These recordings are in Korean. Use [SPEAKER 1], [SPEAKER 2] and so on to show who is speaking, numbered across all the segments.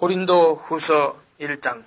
[SPEAKER 1] 고린도후서 1장.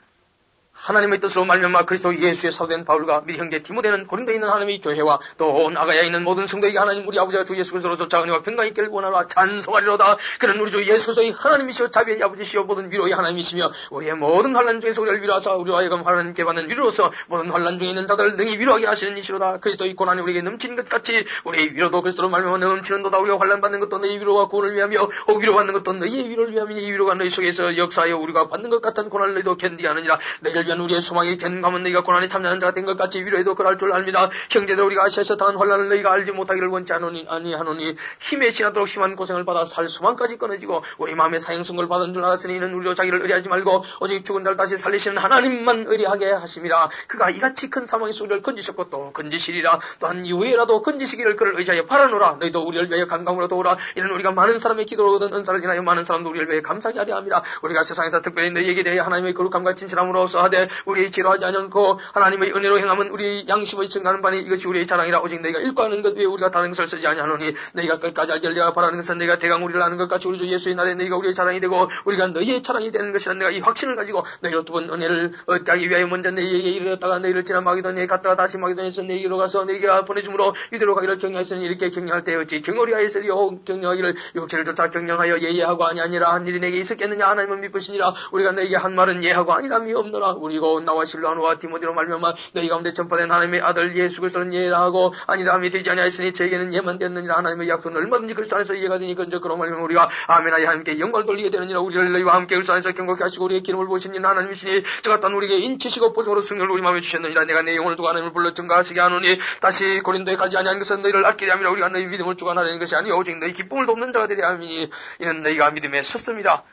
[SPEAKER 1] 하나님의 뜻으로 말미암아 그리스도 예수의 사도된 바울과 및 형제 디모데는 고린도에 있는 하나님의 교회와 또 나가야에 있는 모든 성도에게 하나님 우리 아버지와 주 예수 그리스도로 쫓아 은혜와 평강이 있기를 원하노라. 찬송하리로다. 그는 우리 주 예수 그리스도의 하나님이시여 자비의 아버지시여 모든 위로의 하나님이시며 우리의 모든 환난 중에서 우리를 위로하사 우리와 하여금 하나님께 받는 위로로서 모든 환난 중에 있는 자들을 능히 위로하게 하시는 이시로다. 그리스도의 고난이 우리에게 넘치는 것 같이 우리의 위로도 그리스도로 말미암아 넘치는도다. 우리가 환난 받는 것도 너희 위로와 구원을 위하며 위로받는 것도 너희의 위로를 위함이니 이 위로가 너희 속에서 역사하여 우리가 받는 것 같은 고난을 너희도 견디게 하느니라. 너희를 위한 우리의 소망이 견감은 너희가 고난에 참여하는 자가 된 것 같이 위로에도 그럴 줄 압니다. 형제들 우리가 아시아에서 당한 환난을 너희가 알지 못하기를 원치 아니하노니 힘에 지나도록 심한 고생을 받아 살 소망까지 끊어지고 우리 마음에 사형선고를 받은 줄 알았으니 이는 우리로 자기를 의뢰하지 말고 오직 죽은 자를 다시 살리시는 하나님만 의뢰하게 하심이라. 그가 이같이 큰 사망의 소리를 건지셨고 또 건지시리라. 또한 이후에라도 건지시기를 그를 의지하여 바라노라. 너희도 우리를 위하여 간감으로 도우라. 이는 우리가 많은 사람의 기도로 얻은 은사를 인하여 많은 사람도 우리를 위해 감사하게 하려 함이라. 우리가 세상에서 특별히 너희에게 대해 하나님의 거룩함과 진실함으로써 하되 우리의 지혜로 하지 않고 하나님의 은혜로 행함은 우리 양심의 증가하는 바니 이것이 우리의 자랑이라. 오직 너희가 일과하는 것 외에 우리가 다른 것을 쓰지 아니하노니 너희가 끝까지 알기를 내가 바라는 것은 너희가 대강 우리를 아는 것 같이 우리 주 예수의 날에 너희가 우리의 자랑이 되고 우리가 너희의 자랑이 되는 것이라. 내가 이 확신을 가지고 너희로 두 번 은혜를 얻기 위하여 먼저 너희에게 이르렀다가 너희를 지나 마게도니아에 갔다가 다시 마게도니아에서 너희에게로 가서 너희가 보내줌으로 유대로 가기를 경영하였으니 이렇게 경영할 때 어찌 경월이 하였으리요. 경영하기를 육체를 쫓아 경영하여 예하고 아니하니라. 한 일이 내게 있었겠느냐. 하나님은 믿으시니라. 우리가 너희에게 한 말은 예하고 아니함이 없노라. 우리고 나와 실로아노와 디모데로 말미암아 너희 가운데 전파된 하나님의 아들 예수 그리스도는 예하고 아니함이 되지 아니하였으니 저에게는 예만 되었느니라. 하나님의 약속은 얼마든지 그리스도 안에서 이해가 되니 그저 그로 말미암아 우리가 아멘하여 하나님께 영광을 돌리게 되느니라. 우리를 너희와 함께 그리스도 안에서 경고케 하시고 우리의 기름을 부으신 이는 하나님이시니 저가 또한 우리에게 인치시고 보증으로 승리를 우리 마음에 주셨느니라. 내가 내 영혼을 두고 하나님을 불러 증가하시게 하노니 다시 고린도에 가지 아니한 것은 너희를 아끼려 함이라. 우리가 너희 믿음을 주관하려는 것이 아니요 오직 너희 기쁨을 돕는 자가 되려 함이니 이는 너희가 믿음에 섰습니다.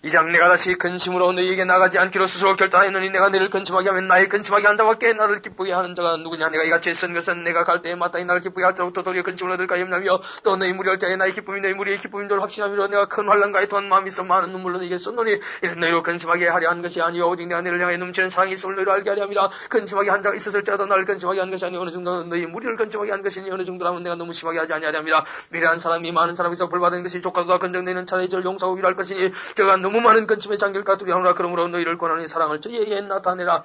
[SPEAKER 1] 이장 내가 다시 근심으로 너희에게 나가지 않기로 스스로 결단하였느니 내가 너희를 근심하게 하면 나의 근심하게 한 자밖에 나를 기쁘게 하는 자가 누구냐. 내가 이같이 쓴 것은 내가 갈 때에 마땅히 나를 기쁘게 할 자로부터 도리어 근심을 얻을까 염려하며 또 너희 무리할 때에 나의 기쁨이 너희 무리의 기쁨인 줄 확신하므로 내가 큰 환난과 애통한 마음이 있어 많은 눈물로 너희에게 썼노니 이는 너희로 근심하게 하려 한 것이 아니요 오직 내가 너희를 향해 넘치는 사랑이 있음을 너희로 알게 하려 함이라. 근심하게 한 자가 있었을 때라도 나를 근심하게 한 것이 아니요 어느 정도는 너희 무리를 근심하게 한 것이니 어느 정도라면 내가 너무 심하게 하지 아니하려 함이라. 미래한 사람이 많은 사람에서 벌받은 것이 조카도다 건정되는 차라리 저를 용서하고 위로할 것이니 저가 너무 많은 근심에 길까 두려우노라. 그러므로 너희를 권하니 사랑을 저희에게 나타내라.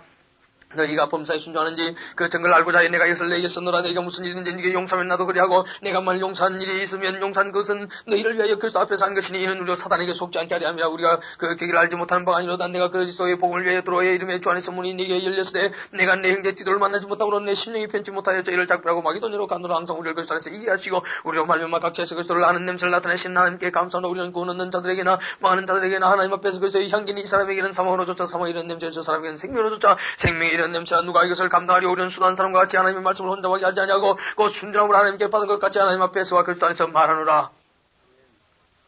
[SPEAKER 1] 너희가 범사에 순종하는지 그 증거를 알고자 해 내가 이것을 너희에게 썼노라. 너희가 무슨 일인지 네게 용서하면 나도 그리하고 내가 만일 용서한 일이 있으면 용서한 것은 너희를 위하여 그리스도 앞에서 한 것이니 이는 우리가 사단에게 속지 않게 하려 함이라. 우리가 그 계기를 알지 못하는 바가 아니로다. 내가 그리스도의 복음을 위하여 들어의 이름의 주 안에서 문이 네게 열렸을 때 내가 내 형제 디도를 만나지 못함으로 내 심령이 편치 못하여 저희를 작별하고 마게도냐로 가노라. 항상 우리를 그리스도 안에서 이해하시고 우리로 말미암아 각처에서 그리스도를 아는 냄새를 나타내신 하나님께 감사하노라. 우리는 구원 얻는 자들에게나 망하는 자들에게나 하나님 앞에서 그리스도의 향기니 이 사람에게는 사망으로 쫓아 사망이 이런 냄새, 저 사람에게는 생명으로 쫓아 생명이 이런 냄새라. 누가 이것을 감당하려 우리는 순한 사람과 같이 하나님의 말씀을 혼자밖에 하지 아니하고 그 순전함으로 하나님께 받은 것 같이 하나님 앞에서와 그리스도 안에서 말하노라.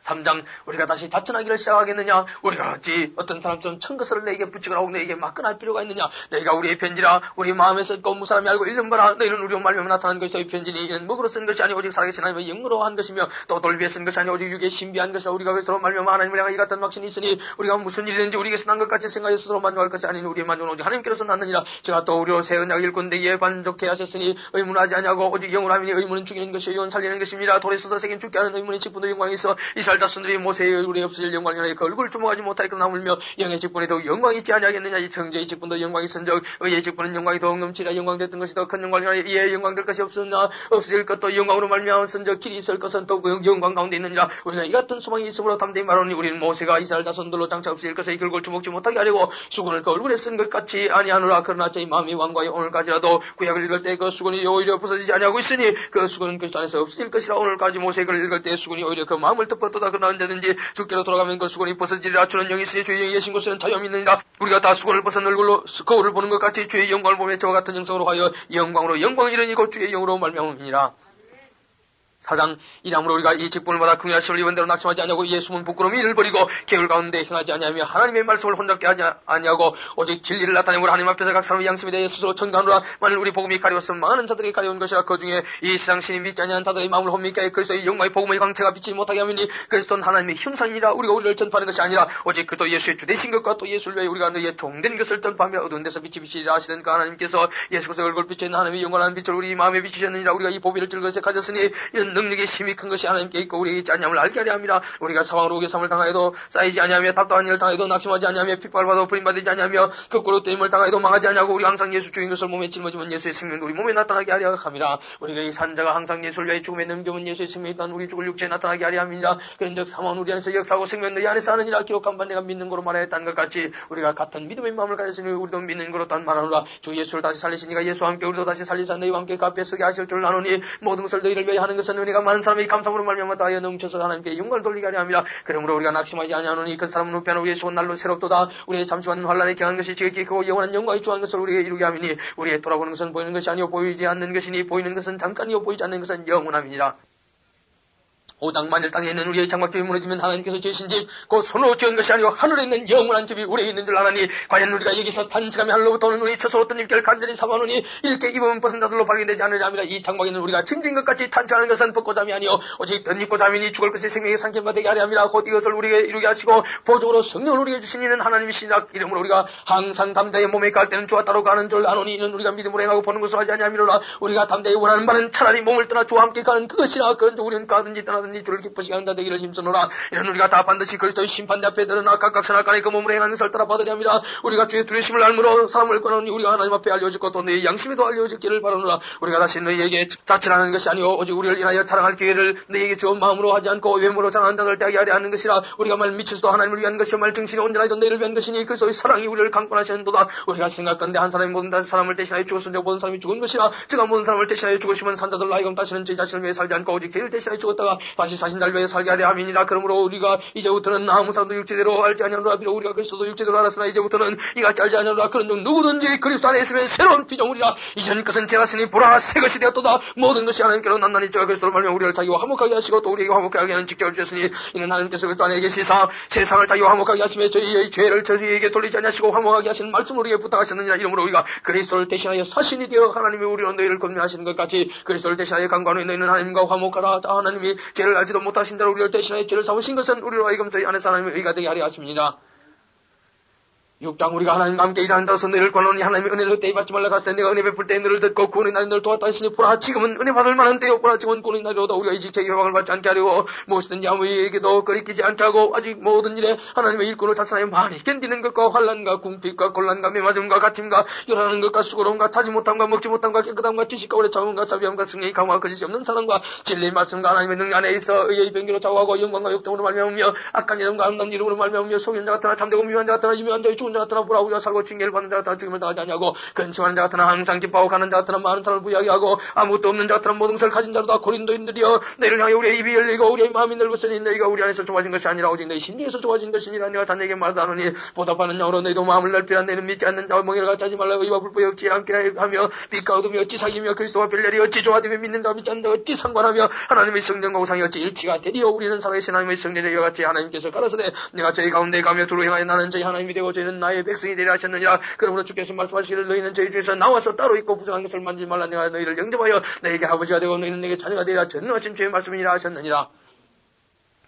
[SPEAKER 1] 3장 우리가 다시 자천하기를 시작하겠느냐. 우리가 어찌 어떤 사람처럼 천것을 너에게 붙이거나 혹 너에게 막거나 할 필요가 있느냐. 너희가 우리의 편지라 우리 마음에서 있고 무사람이 알고 읽는 바라. 너희는 우리로 말미암아 나타난 것이요 이 편지니 이는 먹으로 쓴 것이 아니 오직 살아계신 하나님의 영으로 한 것이며 또 돌비에 쓴 것이 아니 오직 육에 신비한 것이라. 우리가 그리스도로 말미암아 하나님을 향하여 이 같은 확신이 있으니 우리가 무슨 일이든지 우리에게서 난 것 같이 생각해 스스로 만족할 것이 아닌 우리의 만족은 오직 하나님께로서 났느니라. 제가 또 우리로 새 언약 일꾼 되기에 만족해 하셨으니 의문하지 아니하고 오직 영으로 함이니 의문은 죽이는 것이요 영은 살리는 것입니다. 돌에 써서 새긴 죽게 하는 의문의 직분도 영광이 있어 이스라엘 자손들이 모세의 얼굴에 없을 영광이나 그 얼굴을 주목하지 못하였고 나물며 영의 직분에 더욱 영광이 있지 아니하겠느냐. 이 정죄의 직분도 영광이 있은즉 의의 직분은 영광이 더욱 넘치라. 영광됐던 것이 더 큰 영광이나 이에 영광될 것이 없으나 없을 것도 영광으로 말미암았은즉 길이 있을 것은 또 그 영광 가운데 있느니라. 우리는 이 같은 소망이 있으므로 담대히 말하니 우리는 모세가 이스라엘 자손들로 장차 없을 것의 그 얼굴을 주목지 못하게 하려고 수건을 그 얼굴에 쓴 것 같이 아니하노라. 그러나 저희 마음이 왕과의 오늘까지라도 구약을 읽을 때 그 수건이 오히려 벗어지지 아니하고 있으니 그 수건은 그리스도 안에서 없을 것이라. 오늘까지 모세를 읽을 때 수건이 오히려 그 마음을 덮었도다. 그러나 언제든지 주께로 돌아가면 그 수건이 벗어지리라. 주는 영이 있으니 주의 영이 계신 곳에는 자유함이 있느니라. 우리가 다 수건을 벗은 얼굴로 거울을 보는 것 같이 주의 영광을 보며 저와 같은 영성으로 하여 영광으로 영광을 이르니 곧 주의 영으로 말미암음이니라. 4장 이람으로 우리가 이 직분을 받아 긍휼한 시를 입은 대로 낙심하지 아니하고 이에 숨은 부끄러움이 이를 버리고 계율 가운데 행하지 아니하며 하나님의 말씀을 혼잡게 하지 아니하고 오직 진리를 나타내고 하나님 앞에서 각 사람의 양심에 대해 스스로 청구하노라. 만일 우리 복음이 가려웠으면 많은 자들에게 가려운 것이라. 그 중에 이 세상 신이 믿지 아니한 자들의 마음을 혼미케 하여 그리스도의 영광의 복음의 광채가 비치지 못하게 하미니 그리스도는 하나님의 형상이니라. 우리가 우리를 전파하는 것이 아니라 오직 그도 예수의 주 되신 것과 또 예수를 위하여 우리가 너희의 종된 것을 전파하며 어두운 데서 빛이 비치리라 하시던 그 하나님께서 예수 그리스도의 얼굴 빛에 있는 하나님의 영원한 빛을 우리 마음에 비추셨느니라. 우리가 이 보배를 들고 가졌으니 이는 모든 능력의 힘이 큰 것이 하나님께 있고 우리에게 있지 아니함을 알게 하려 합니다. 우리가 사방으로 오개삼을 당하여도 쌓이지 아니하며 답답한 일을 당하여도 낙심하지 아니하며 핍박을 받아도 버림받지 아니하며 거꾸로 떼임을 당하여도 망하지 아니하고 우리가 항상 예수 주인 것을 몸에 짊어지면 예수의 생명이 우리 몸에 나타나게 하려 합니다. 우리가 이 산자가 항상 예수를 위하여 죽음에 넘겨면 예수의 생명이 있다는 우리 죽을 육체에 나타나게 하려 합니다. 그런즉 사망은 우리 안에서 역사하고 생명 너희 안에서 하느니라 기록한 바 내가 믿는 거로 말하였다는 것 같이 우리가 같은 믿음의 마음을 가졌으니 우리도 믿는 거로 단 말하노라. 주 예수를 다시 살리시니가 예수와 함께 우리도 다시 살리사 너희와 함께 그 앞에 서게 하실 줄 아노니 모든 것을 너희를 위하여 하는 것은 은혜가 많은 사람이 감사함으로 말미암아 다하여 넘쳐서 하나님께 영광을 돌리게 하려 합니다. 그러므로 우리가 낙심하지 아니하노니 그 사람은 우편으로 우리의 수은 날로 새롭도다. 우리의 잠시만 환란에 경한 것이 지극히 크고 영원한 영광이 주한 것을 우리에게 이루게 함이니 우리의 돌아보는 것은 보이는 것이 아니요 보이지 않는 것이니 보이는 것은 잠깐이요 보이지 않는 것은 영원함이니라. 오장 만일 땅에 있는 우리의 장막집이 무너지면 하나님께서 지으신 집, 곧 손으로 지은 것이 아니오 하늘에 있는 영원한 집이 우리에 있는 줄 알아니 과연 우리가 여기서 단지감이 하늘로부터 오는 우리 처소 어떤 입결 간절히 삼아노니 이렇게 입으면 벗은 자들로 발견되지 않으려 합니다. 이 장막에 있는 우리가 짐진 것 같이 탄식하는 것은 벗고 잠이 아니오 오직 덧입고 잠이니 죽을 것의 생명의 상쾌가 되게 하려 합니다. 곧 이것을 우리에게 이루게 하시고 보조로 성령을 우리에게 주신 이는 하나님이시니라. 이러므로 우리가 항상 담대히 몸에 갈 때는 주와 따로 가는 줄 아노니 이는 우리가 믿음으로 행하고 보는 것을 하지 아니함이로라. 우리가 담대히 원하는 바는 차라리 몸을 떠나 주와 함께 가는 그것이라. 그런즉 우리는 가든지 떠나든지 주를 기쁘시게 하는 되기를 힘쓰노라. 이는 우리가 다 반드시 그리스도의 심판대 앞에 드러나 각각 선악간에 그 몸으로 행하는 것을 따라 받으려 합니다. 우리가 주의 두려심을 알므로 사람을 권하니 우리가 하나님 앞에 알려졌고 또 너희 양심에도 알려졌기를 바라노라. 우리가 다시 너희에게 자칭하는 것이 아니오 오직 우리를 인하여 자랑할 기회를 너희에게 주어 마음으로 하지 않고 외모로 자랑하는 자들 대하게 하려 하는 것이라. 우리가 말 미치서도 하나님을 위한 것이요 말 정신이 온전하여도 너희를 위한 것이니 그리스도의 사랑이 우리를 강권하시는도다. 우리가 생각건대 한 사람이 모든 사람을 대신하여 죽었으니 모든 사람이 죽은 것이라. 제가 모든 사람을 대신하여 죽으시면 산자들 하여금 다시는 제 자신을 위해 살지 않고 오직 죄를 대신하여 죽었다가 다시 자신 자를 위해 살게 하려 함이니라. 그러므로 우리가 이제부터는 아무 사람도 육체대로 알지 아니하노라. 비록 우리가 그리스도도 육체대로 알았으나 이제부터는 이같이 알지 아니하노라. 그런즉 누구든지 그리스도 안에 있으면 새로운 피조물이라. 이전 것은 지났으니 보라 새 것이 되었도다. 모든 것이 하나님께로 난나니 저가 그리스도를 말미암아 우리를 자기와 화목하게 하시고 또 우리에게 화목하게 하는 직책을 주셨으니 이는 하나님께서 그리스도 안에 계시사 세상을 자기와 화목하게 하시며 저희의 죄를 저희에게 돌리지 아니하시고 화목하게 하시는 말씀을 우리에게 부탁하셨느니라. 이러므로 우리가 그리스도를 대신하여 사신이 되어 하나님이 우리로 너희를 권면하시는 것 같이 그리스도를 대신하여 강구하는 너희는 하나님과 화목하라. 하나님이 죄를 알지도 못하신 자로 우리를 대신하여 죄를 삼으신 것은 우리로 하여금 저희 안에서 하나님의 의가 되게 하려 하십니다. 6장 우리가 하나님과 함께 일하는 자로서 너희를 권하노니 하나님의 은혜를 헛되이 받지 말라 갔을 때 내가 은혜 베풀 때 너를 듣고 구원의 날이 너를 도왔다 했으니 보라 지금은 은혜 받을 만한 때였구나. 지금은 구원의 날이로다. 우리가 이 직책의 영광을 받지 않게 하려고 무엇이든지 아무에게도 거리끼지 않게 하고 아직 모든 일에 하나님의 일꾼을 자처하여 많이 견디는 것과 환난과 궁핍과 곤란과 매맞음과 갇힘과 요란하는 것과 수고로움과 타지 못함과 먹지 못함과 깨끗함과 지식과 오래 참음과 자비함과 승리의 강화와 거짓이 없는 사랑과 진리의 말씀과 하나님의 능력 안에 있어 의의 변기로 좌우하고 영광과 역동으로 말미암으며 악한 이름과 아름다운 이름으로 말미암으며 속인 자 같으나 참되고 미워한 자 같으나 유명한 자의 죽은 자 같으나 보라 우리가 살고 징계를 받는 자 같으나 죽임을 당하지 아니하고 근심하는 자 같으나 항상 기뻐하고 가는 자 같으나 많은 사람을 부유하게 하고 아무것도 없는 자 같으나 모든 것을 가진 자로다. 고린도인들이여 너희를 향해 우리의 입이 열리고 우리의 마음이 넓었으니 너희가 우리 안에서 좋아진 것이 아니라 오직 너희 심리에서 좋아진 것이니라. 내가 자네에게 말하노니 보답하는 양으로 너희도 마음을 넓히라. 너희는 믿지 않는 자와 멍에를 같이 하지 말라. 의와 불법이 없지 않게 하며 빛과 어둠이 어찌 사귀며 그리스도와 별렬이 어찌 조화되며 믿는 자와 믿지 않는 자와 어찌 상관하며 하나님의 성령과 우상이 어찌 일치가 되리요. 우리는 살아계신 하나님의 성령의 여같이 하나님께서 가라사대 내가 저희 가운데 가며 두루 행하여 나는 저희 하나님이 되고 저희는 나의 백성이 되리라 하셨느니라. 그러므로 주께서 말씀하시기를 너희는 저희 주에서 나와서 따로 있고 부정한 것을 만지지 말라. 내가 너희를 영접하여 너희에게 아버지가 되고 너희는 내게 자녀가 되리라. 전능하신 주의 말씀이니라 하셨느니라.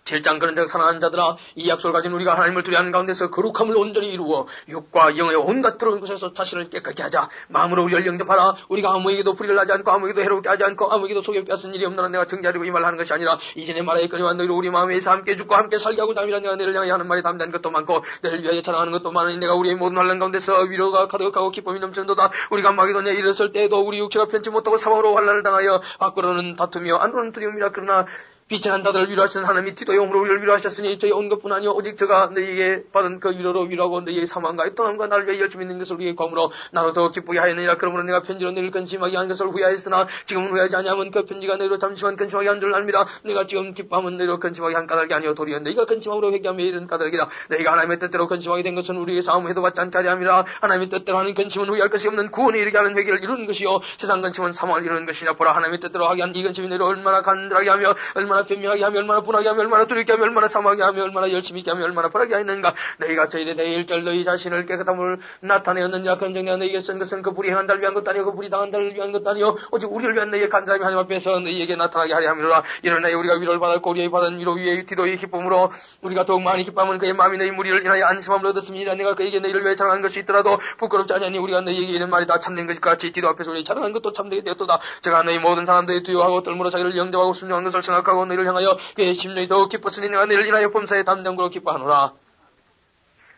[SPEAKER 1] 7장 그런즉 사랑하는 자들아 이 약속을 가진 우리가 하나님을 두려워하는 가운데서 거룩함을 온전히 이루어 육과 영의 온갖 들어온 것에서 자신을 깨끗게 하자. 마음으로 우리를 영접하라. 우리가 아무에게도 불의를 하지 않고 아무에게도 해롭게 하지 않고 아무에게도 속여 빼앗은 일이 없노라. 내가 정죄하려고 이 말을 하는 것이 아니라 이전에 말하였거니와 너희를 우리 마음에서 함께 죽고 함께 살게 하고 담이라. 내가 너희를 향해 하는 말이 담대한 것도 많고 너희를 위하여 자랑하는 것도 많으니 내가 우리의 모든 환난 가운데서 위로가 가득하고 기쁨이 넘치는도다. 우리가 마게도냐에 이르렀을 때에도 우리 육체가 편치 못하고 사망으로 환난을 당하여 밖으로는 다투며 안으로는 두려움이라. 그러나 빛이난 자들을 위로하시는 하나님이 티도 영으로 우리를 위로하셨으니 저희 온 것뿐 아니요 오직 저가 너희에게 받은 그 위로로 위로하고 너희의 사망과 떠남과 나를 위해 열심히 있는 것을 우리에게 과물어 나로 더 기쁘게 하였느니라. 그러므로 내가 편지로 너희를 근심하게 한 것을 후회하였으나 지금은 후회하지 아니하면 그 편지가 너희로 잠시만 근심하게 한 줄 압니다. 내가 지금 기뻐하면 너희로 근심하게 한 까닭이 아니요 도리어 너희가 근심함으로 회개하며 이른 까닭이다. 너희가 하나님의 뜻대로 근심하게 된 것은 우리의 싸움에도 받지 않게 하려 함이라. 하나님의 뜻대로 하는 근심은 후회할 것이 없는 구원에 이르게 하는 회개를 이루는 것이요 세상 근심은 사망을 이루는 것이냐. 보라 하나님의 뜻대로 하게 한 이 근심이 너희를 얼마나 간절하게 하며 얼마나 얼마나 변명하게 하며 얼마나 분하게 하며 얼마나 두렵게 하며 얼마나 사모하게 하며 얼마나 열심히 있게 하며 얼마나 벌하게 하였는가. 너희가 저희에 대해 일절 너희 자신을 깨끗함을 나타내었느냐. 그런 정량 너희에게 쓴 것은 그 불이 행한 자를 위한 것도 아니요 그 불이 당한 자를 위한 것도 아니요 오직 우리를 위한 너희의 간절함이 하나님 앞에서 너희에게 나타나게 하려 함이로라. 이런 날에 우리가 위로를 받았고 우리의 받은 위로 위에 기도의 기쁨으로 우리가 더욱 많이 기뻐하면 그의 마음이 너희 무리를 인하여 안심함을 얻었습니다. 내가 그에게 너희를 위해 자랑한 것이 있더라도 부끄럽지 아니하니 우리가 너희에게 이런 말이 다 참된 것일 것 같이 기도 앞에서 우리 자랑한 것도 참되게 되었도다. 제가 너희 모든 사람들이 두려워하고 떨므로 자기를 영접하고 순종한 것을 생각하고 너희를 향하여 그의 심령이 더욱 기뻤으니 내가 너희를 인하여 범사에 담대함으로 기뻐하노라.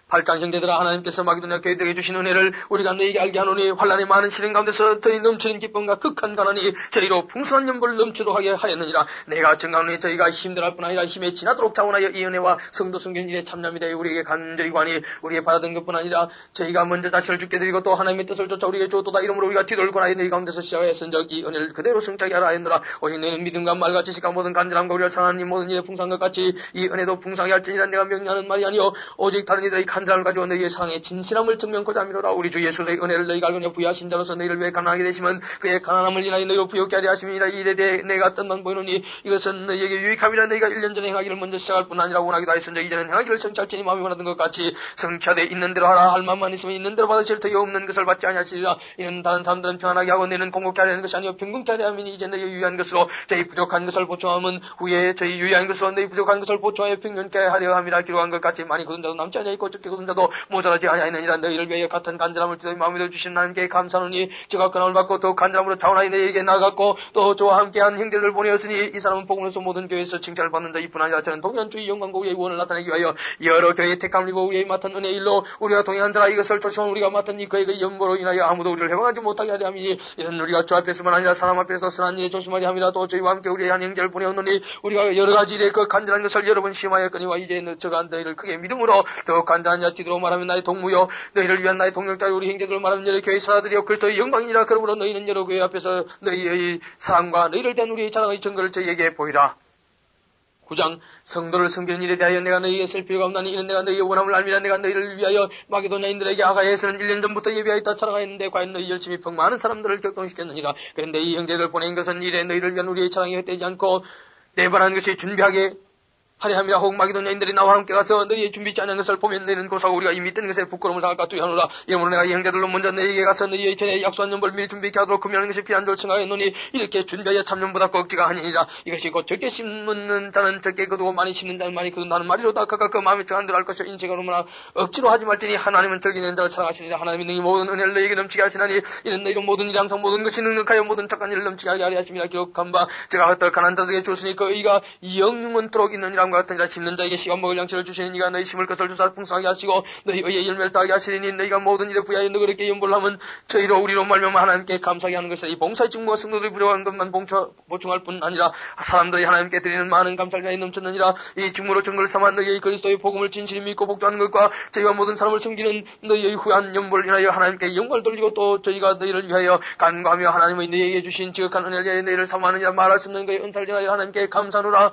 [SPEAKER 1] 8장 형제들아 하나님께서 마게도냐 교회들에게 주신 은혜를 우리가 너희에게 알게 하노니 환난의 많은 시련 가운데서 저희 넘치는 기쁨과 극한 가난이 저희로 풍성한 연보를 넘치도록 하게 하였느니라. 내가 증가하노니 저희가 힘들할 뿐 아니라 힘에 지나도록 자원하여 이 은혜와 성도 성경 일에 참념이 되어 우리에게 간절히 구하니 우리의 받아든 것뿐 아니라 저희가 먼저 자신을 주께 드리고 또 하나님의 뜻을 쫓아 우리에게 주었도다. 이러므로 우리가 뒤돌고나여 너희 가운데서 시작하였은 적이 은혜를 그대로 성취하게 하라 하였노라. 오직 너희는 믿음과 말과 지식과 모든 간절함과 우리가 사랑하는 이 모든 일에 풍성한 것 같이 이 은혜도 풍성하게 할지니라. 내가 명령하는 말이 아니요 오직 다른 이들의 간절함을 가지고 너희의 사랑의 진실함을 증명코자 함이로라. 우리 주 예수의 은혜를 너희가 알거냐 부여하신 자로서 너희를 위해 가난하게 되시면 그의 가난함을 인하여 너희로 부욕케 하려 하심이니라. 이 일에 대해 내가 뜻만 보이노니 이것은 너희에게 유익함이라. 너희가 1년 전에 행하기를 먼저 시작할 뿐 아니라 원하기도 하였으니 이제는 행하기를 성취할지니 마음이 원하던 것 같이 성취하되 있는 대로 하라. 할 마음만 있으면 있는 대로 받으실 터이 없는 것을 받지 아니하시리라. 이는 다른 사람들은 평안하게 하고 너희는 공급케 하려는 것이 아니요 평등케 하려 함이니 이제 너희 유의한 것으로 저희 부족한 것을 보충함은 후에 저희 유의한 것으로 너희 부족한 것을 보충하여 평균케 하려 함이라. 기록한 것 같이 많이 거둔 자도 남지 아니하고 적게 거둔 자도 모자라지 아니하느니라. 너희를 위하여 같은 간절함을 너희 마음에 주신 하나님께 감사하노니 저가 근함을 받고 더 간절함으로 자원하여 너희에게 나아갔고 또 저와 함께한 형제들을 보내었으니 이 사람은 복음으로서 모든 교회에서 칭찬을 받는 자 이뿐 아니라 저는 동일한 주의 영광과 우리의 구원을 나타내기 위하여 여러 교회의 택함을 입고 우리의 맡은 은혜의 일로 우리가 동행한 자라. 이것을 조심하면 우리가 맡은 이 그의 연보로 인하여 아무도 우리를 해방하지 못하게 하려 함이니 이는 우리가 주 앞에서만 아니라 사람 앞에서 선한 일에 조심하려 함이라. 또 저희와 함께 우리의 한 형제를 보내었노니 우리가 여러 가지 일에 그 간절한 것을 여러 번 시험하였거니와 이제 저가 너희를 크게 믿음으로 더 간절한 자 뒤로 말하면 나의 동무요 너희를 위한 나의 동력자 우리 형제들을 말하면 여러 교회 사람들이여 그리스도의 영광이니라. 그러므로 너희는 여러 교회 앞에서 너희의 사랑과 너희를 대한 우리의 자랑의 증거를 저희에게 보이라. 9장 성도를 섬기는 일에 대하여 내가 너희에게 쓸 필요가 없나니 이는 내가 너희의 원함을 알미라. 내가 너희를 위하여 마게도냐인들에게 아가야에서는 1년 전부터 예비하였다 자랑하였는데 과연 너희 열심히 펑 많은 사람들을 격동시켰느니라. 그런데 이 형제들 보낸 것은 이래 너희를 위한 우리의 자랑이 헛되지 않고 내발하는 것이 준비하게 하려 함이라. 혹 마게도냐인들이 나와 함께 가서 너희의 준비치 않은 것을 보면 너희는 고사하고 우리가 이미 뜬 것에 부끄러움을 당할까 두려하노라. 이러므로 내가 이 형제들로 먼저 너희에게 가서 너희의 전에 약속한 연보를 미리 준비케 하도록 금연하는 것이 필요한 줄 생각했노니 이렇게 준비하여 참년보다 꼭지가 아니니라. 이것이 곧 적게 심는 자는 적게 거두고 많이 심는 자는 많이 거둔다는 말이로다. 각각 그 마음에 정한 대로 할 것이요 인체가 얼마나 억지로 하지 말지니 하나님은 적이는 자를 사랑하시니라. 하나님이 능히 모든 은혜를 너희에게 넘치게 하시나니 이는 너희로 모든 일이 항상 모든 것이 능력하여 모든 착한 일을 넘치게 하려 하심이라. 기록한 바 제가 헛떡한 자들에게 주었으니 그 의가 영원토록 있느니라과 같으니라. 심는 자에게 시간 먹을 양식을 주시니 이가 너희 심을 것을 주사 풍성하게 하시고 너희 의의 열매를 따게 하시리니 너희가 모든 일에 부여하여 너그럽게 연보를 하면 저희로 우리로 말미암아 하나님께 감사하게 하는 것이라. 이 봉사의 직무가 성도들이 부족한 것만 보충할 뿐 아니라 사람들이 하나님께 드리는 많은 감사를 위하여 넘쳤느니라. 이 직무로 증거를 삼아 너희의 그리스도의 복음을 진실히 믿고 복종하는 것과 저희와 모든 사람을 섬기는 너희의 후한 연보를 인하여 하나님께 영광을 돌리고 또 저희가 너희를 위하여 간구하며 하나님의 너희에게 주신 지극한 은혜를 위하여 너희를 사모하느냐 말할 수 없는 그의 은사를 인하여 하나님께 감사하노라.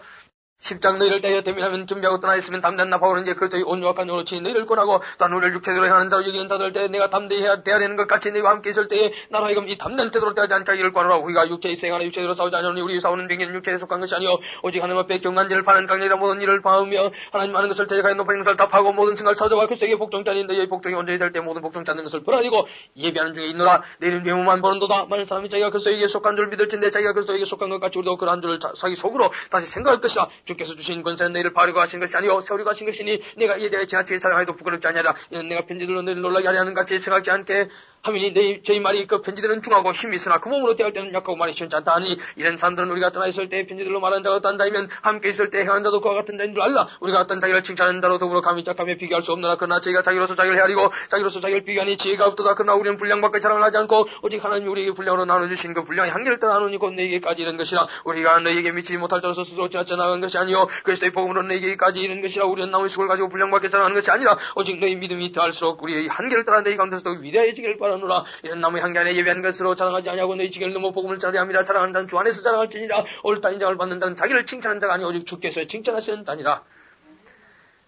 [SPEAKER 1] 10장 너희를 대하여 대면하면 준비하고 떠나 있으면 담대한 바울은 이제 그리스도의 온유한 영으로 친히 너희를 권하고 또한 우리를 육체대로 행하는 자로 여기는 자들 때에 내가 담대히 해야 되는 것 같이 너희와 함께 있을 때에 나로 하여금 이 담대한 태도로 대하지 않게 하기를 권하라. 우리가 육체에 생하나 육체대로 싸우지 않으니 우리 싸우는 병기는 육체에 속한 것이 아니요 오직 하나님 앞에 경간지를 파는 강렬이라. 모든 일을 파하며 하나님 하는 것을 대적하여 높은 것을 답하고 모든 승을 사져와 그리스도에게 복종자니 너희의 복종이 온전히 될 때 모든 복종치 않는 것을 버라지고 예비하는 중에 있노라. 너희는 외모만 보는도다. 많은 사람이 자기가 그리스도에게 속한 줄 믿을진데 자기가 그리스도에게 속한 것 같이 우리도 그러한 줄을 자기 속으로 다시 생각할 것이라. 주께서 주신 권세는 너희를 바르고 하신 것이 아니요 세우리고 하신 것이니 내가 이에 대해 지나치게 자랑하여도 부끄럽지 아니하라. 이는 내가 편지들로 너희를 놀라게 하려 하는 같이 생각지 않게 하미니 저희 말이 그 편지들은 중하고 힘이 있으나 그 몸으로 대할 때는 약하고 말이 시원치 않다 하니 이런 사람들은 우리가 떠나 있을 때 편지들로 말하는 자가 어떤 자이면 함께 있을 때 행하는 자도 그와 같은 자인 줄 알라. 우리가 어떤 자기를 칭찬하는 자로 더불어 감히 짝하며 비교할 수 없느라. 그러나 저희가 자기로서 자기를 헤아리고 자기로서 자기를 비교하니 지혜가 없도다. 그러나 우리는 분량밖에 자랑을 하지 않고 오직 하나님이 우리에게 분량으로 나눠주신 그 분량의 한계를 따라 나누니 곧 너희에게까지 이런 것이라. 우리가 너희에게 미치지 못할 자로서 스스로 지나쳐 나간 것이 아니요 그리스도의 복음으로 너희에게까지 이런 것이라. 우리는 남의 수고를 가지고 분량밖에 자랑하는 것이 아니라 오직 너희 믿음이 더할수록 우리의 한계를 따라 너희 가운데서 더 위대해지기를 바라노라. 이런 나무의 향기 안에 예배한 것으로 자랑하지 아니하고 너희 지경을 넘어 복음을 자랑함이라. 자랑하는 자는 주 안에서 자랑할지니라. 옳다 인정을 받는 자는 자기를 칭찬하는 자가 아니 오직 주께서 칭찬하시는 자니라.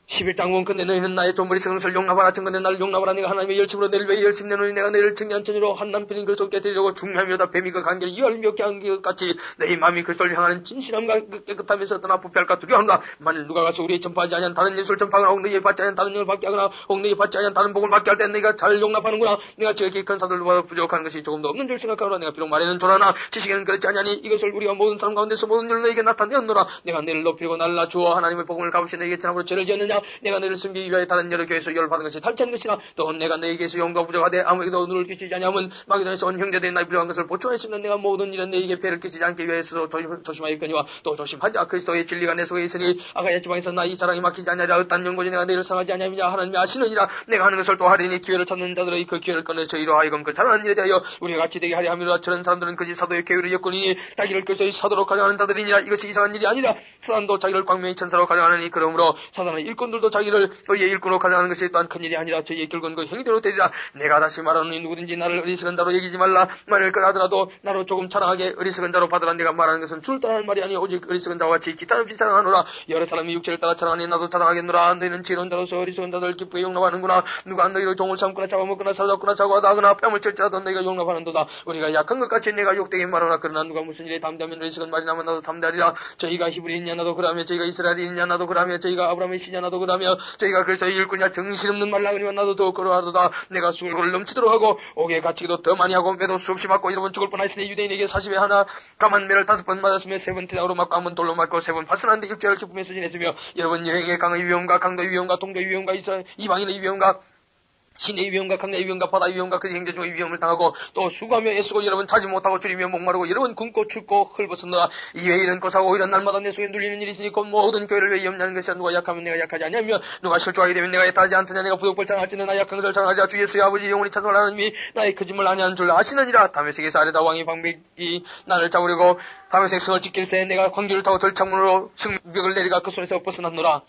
[SPEAKER 1] 11장 원컨대 너희는 나의 좀 어리석은 것을 용납하라. 증거내 나를 용납하라. 내가 하나님의 열심으로 너희를 위해 열심 내노니 내가 너희를 정리한 천으로 한 남편인 그리스도를 깨뜨리려고 중매하며다 뱀이 그 관계를 열몇 개 한 것 같이 너희 마음이 그리스도를 향하는 진실함과 깨끗함에서 떠나 부패할까 두려워한다. 만일 누가 가서 우리의 전파하지 아니한 다른 예수를 전파하거나 혹 너희의 받지 아니한 다른 영을 받게 하거나 혹 너희 받지 아니한 다른 복을 받게 할 때 너희가 잘 용납하는구나. 내가 지극히 큰 사들보다 부족한 것이 조금도 없는 줄 생각하노라. 내가 비록 말에는 졸하나 지식에는 그렇지 아니하니 이것을 우리가 모든 사람 가운데서 모든 일 너희에게 나타내었노라. 내가 너희를 높이고 나를 낮추어 하나님의 복음을 값없이 너희에게 전함으로 죄를 지었느냐. 내가 너희를 숨기기 위하여 다른 여러 교회에서 열을 받은 것이 탈취 않은 것이나 또 내가 너희에게서 영과 부족하되 아무에게도 눈을 끼치지 아니하면 마게도냐에서 온 형제들이 나의 부족한 것을 보충하였으면 내가 모든 일은 너희에게 배를 끼치지 않기 위하여서 조심하였거니와 또 조심하자. 그리스도의 진리가 내 속에 있으니 아가야 지방에서 나의 자랑이 막히지 아니하리라. 어떤 연고지 내가 너희를 상하지 아니하느냐 하나님이 아시느니라. 내가 하는 것을 또 하리니 기회를 찾는 자들의 그 기회를 꺼내 저희로 하여금 그 잘하는 일에 대하여 우리가 같이 되게 하려 함이라. 저런 사람들은 거짓 사도의 계율의 여건이니 자기를 그리스도의 사도로 가져가는 자들이니라. 이것이 이상한 일이 아니라 사단도 자기를 광명의 천사로 가져가느니 그러므로 사단의 일꾼들도 자기를 의의 일꾼으로 가져가는 것이 또한 큰일이 아니라 저희의 결국은 그 행위대로 되리라. 내가 다시 말하노니 누구든지 나를 어리석은 자로 여기지 말라. 만일 그러하더라도 나로 조금 자랑하게 어리석은 자로 받으라. 내가 말하는 것은 줄 따라할 말이 아니 오직 어리석은 자와 같이 기탄 없이 자랑하노라. 여러 사람이 육체를 따라 자랑하니 나도 자랑하겠노라. 너희는 지혜로운 자로서 어리석은 자들 기쁘게 용납하는구나. 누가 너희를 종을 삼거나 잡아먹거나 사로잡거나 자고하다 하거나 뺨을 칠지라도 너희가 용납하는도다. 우리가 약한 것 같이 내가 욕되게 말하나. 그러나 누가 무슨 일에 담대하면 어리석은 말이 나면 나도 담대하리라. 저희가 히브리인이냐 나도 그러하며 저희가 이스라엘인이냐 나도 그러하며 저희가 아브라함의 씨냐 나도 그러하며 저희가 그리스도의 일꾼이냐 정신없는 말라거니와 나도 더욱 그러하도다. 내가 술을 넘치도록 하고 옥에 갇히기도 더 많이 하고 매도 수없이 맞고 여러 번 죽을 뻔하였으니 유대인에게 40에 하나 가만 매를 5번 맞았으며 3번 태장으로 맞고 한 번 돌로 맞고 3번 파선한데 일제를 기쁨에서 지냈으며 여러 번 여행의 강의 위험과 강도의 위험과 동도의 위험과 이방인의 위험과 신의 위험과 강의 위험과 바다의 위험과 그 행제 중의 위험을 당하고 또 수고하며 애쓰고 여러 번 자지 못하고 줄이며 목마르고 여러 번 굶고 춥고 헐벗었노라. 이외에 이런 것하고 이런 날마다 내 속에 눌리는 일이 있으니 곧 모든 교회를 위해 염려하는 것이야. 누가 약하면 내가 약하지 아니하며 누가 실족하게 되면 내가 애타하지 않더냐. 내가 부족벌 장할지는 나 약한 것을 장하자. 주 예수의 아버지 영원히 찬송을 하나님이 나의 거짓말 아니하는 줄 아시느니라. 다메섹에서 아레다 왕이 방백이 나를 잡으려고 다메섹 성을 지킬새 내가 광주를 타고 들창문으로 성벽을 내려가 그 손에서 벗어났노라.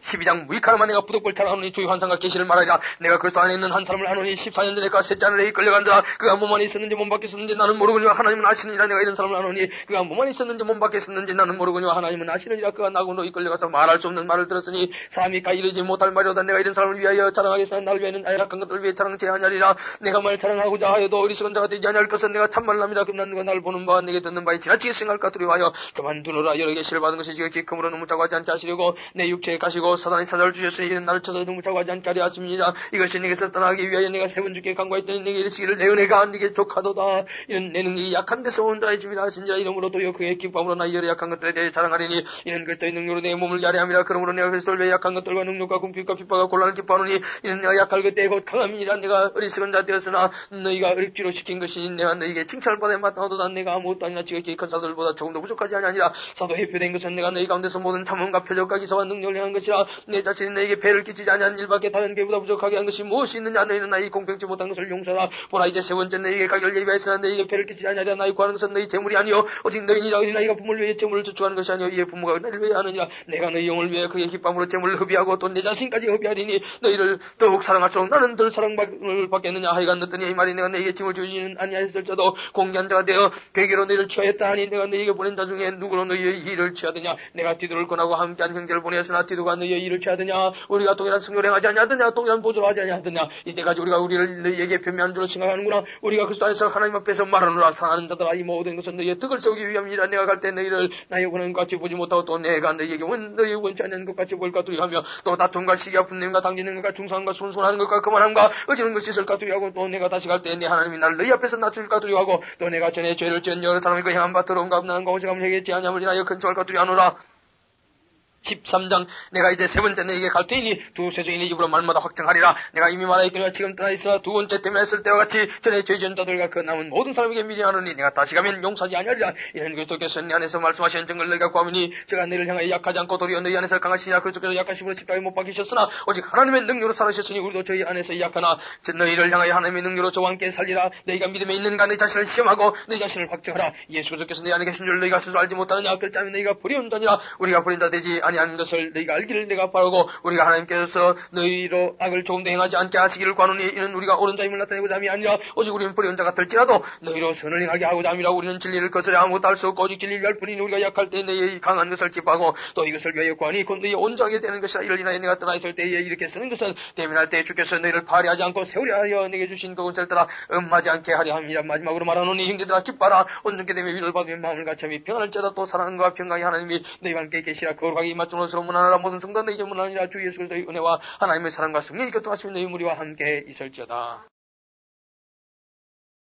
[SPEAKER 1] 12장 무익하나마 내가 부득불 타라하노니 주의 환상과 계시를 말하리라. 내가 그리스도 안에 있는 한 사람을 아노니 14년 전에 그가 셋째 하늘에 끌려간다. 그가 몸 안에 있었는지 몸 밖에 있었는지 나는 모르거니와 하나님은 아시느니라. 내가 이런 사람을 아노니 그가 몸 안에 있었는지 몸 밖에 있었는지 나는 모르거니와 하나님은 아시느니라. 그가 나군으로 이끌려가서 말할 수 없는 말을 들었으니 사람이 가이르지 못할 말이로다. 내가 이런 사람을 위하여 자랑하겠으나 나를 위하여는 약한 것들을 위해 자랑치 아니하리라. 내가 말 자랑하고자 하여도 어리석은 자가 되지 아니할 것은 내가 참말랍니다. 그럼 난 누가 나를 보는 바와 내게 듣는 바에 지나치게 생각할까 두려워하여 그만두노라. 여러 계시를 받은 것이 지극히 크므로 너무 자고하지 않게 하시려고 내 육체에 가시고 사단의 사자를 주셨으니 이는 나를 쳐서 너무 자고하지 않게 하려 하십니다. 이것이 내게서 떠나기 위하여 내가 세 번 주께 간구했더니 내게 이르시기를 내 은혜가 네게 족하도다. 이는 내 능력이 약한 데서 온 자의 집이라 하신지라. 이러므로 도리어 그의 기쁨으로 나 여러 약한 것들에 대해 자랑하리니 이는 그리스도의 능력으로 내 몸을 야래함이라. 그러므로 내가 그리스도를 위해 약한 것들과 능력과 궁핍과 핍박과 곤란을 기뻐하노니 이는 내가 약할 그때 곧 강함이니라. 내가 어리석은 자 되었으나 너희가 어렵기로 시킨 것이니 내가 너희에게 칭찬을 받아 마땅하도다. 내가 아무것도 아니라 지극히 큰 사도들보다 조금도 부족하지 아니하니라. 사도 해표된 것은 내가 너희 가운데서 모든 탐험과 표적과 기사와 능력을 행한 것이라. 내 자신이 너희에게 배를 끼치지 아니한 일밖에 다른 개보다 부족하게 한 것이 무엇이 있느냐. 너희는 나의 공평치 못한 것을 용서하라. 보라 이제 세 번째 너희에게 가기를 예비하였으나 너희에게 배를 끼치지 아니하리라. 나의 구하는 것은 너희 재물이 아니요 오직 너희니라. 어린아이가 부모를 위해 재물을 저축하는 것이 아니요 이의 부모가 너희를 위해 하느니라. 내가 너희 영을 위해 그의 기쁨으로 재물을 허비하고 또 내 자신까지 허비하리니 너희를 더욱 사랑할수록 나는 덜 사랑을 받겠느냐. 하여간 너더니 이 말이 내가 너희에게 짐을 주지는 아니하였을지라도 공개한 자가 되어 괴계로 너희를 취하였다 하니 내가 너희에게 보낸 자 중에 누구로 너희의 일을 취하느냐. 내가 디도를 권하고 함께한 형제를 보내었으나 디도가 너희의 일을 취하느냐. 우리가 동일한 승교를 하지 아니하느냐. 동일한 보조를 하지 아니하느냐. 이때까지 우리가 우리를 너희에게 변명한 줄로 생각하는구나. 우리가 그리스도 안에서 하나님 앞에서 말하노라. 사랑하는 자들아 이 모든 것은 너희의 덕을 세우기 위함이라. 내가 갈 때 너희를 나의 원하는 것 같이 보지 못하고 또 내가 너희에게 너희 원치 않는 것 같이 볼까 두려워하며 또 다툼과 시기와 분냄과 당기는 것과 중상과 순순하는 것과 거만함과 어지는 것이 있을까 두려워하고 또 내가 다시 갈 때 내 하나님이 나를 너희 앞에서 낮출까 두려워하고 또 내가 전에 죄를 지은 여러 사람이 그 행한 바 더러운가 없나는가 오직함을 해겠지 아니함을 인하여 근처할까 두려워하노라. 13장 내가 이제 세 번째 너에게 갈 테니 두 세종인의 입으로 말마다 확증하리라. 내가 이미 말하였거니와 지금 떠나 있으나 두 번째 때문에 했을 때와 같이 전에 죄 지은 자들과 그 남은 모든 사람에게 미리 하노니 내가 다시 가면 용서하지 아니하리라. 이는 그리스도께서 내 안에서 말씀하시는 증거를 너희가 구하오니 제가 너희를 향하여 약하지 않고 도리어 너희 안에서 강하시냐. 그리스도께서 약하심으로 십자가에 못 박히셨으나 오직 하나님의 능력으로 살으셨으니 우리도 저희 안에서 약하나 너희를 향하여 하나님의 능력으로 저와 함께 살리라. 너희가 믿음에 있는가 너 자신을 시험하고 너 자신을 확증하라. 예수 그리스도께서 내 안에 계신 줄 너희가 스스로 알지 못하느냐. 그렇다면 너희가 버려온 자니라. 우리가 버린 자 되지 아니 아니하는 것을 너희가 알기를 내가 바라고 우리가 하나님께서 너희로 악을 조금도 행하지 않게 하시기를 구하노니 이는 우리가 옳은 자임을 나타내고자 함이 아니라 오직 우리는 불의한 자가 될지라도 너희로 선을 행하게 하고자 함이라. 우리는 진리를 거스려 아무것도 할 수 없고 오직 진리를 위할 뿐이니 우리가 약할 때 너희의 강한 것을 기뻐하고 또 이것을 위하여 구하니 곧 너희 온전하게 되는 것이라. 이를 인하여 내가 떠나 있을 때에 이렇게 쓰는 것은 대면할 때에 주께서 너희를 파리하지 않고 세우려 하여 내게 주신 그것을 따라 음하지 않게 하려 함이라. 마지막으로 말하노니 형제들아 기뻐하라. 온전케 되며 위로를 받으며 마음을 같이하며 평안할지어다. 또 사랑과 평강이 하나님이 너희와 함께 계시라. 거룩하게 임하던 것으로 문하라. 모든 성도 너희 문하니라. 주 예수 그리스도의 은혜와 하나님의 사랑과 성령이 교통하시며 너희 무리와 함께 있을지어다.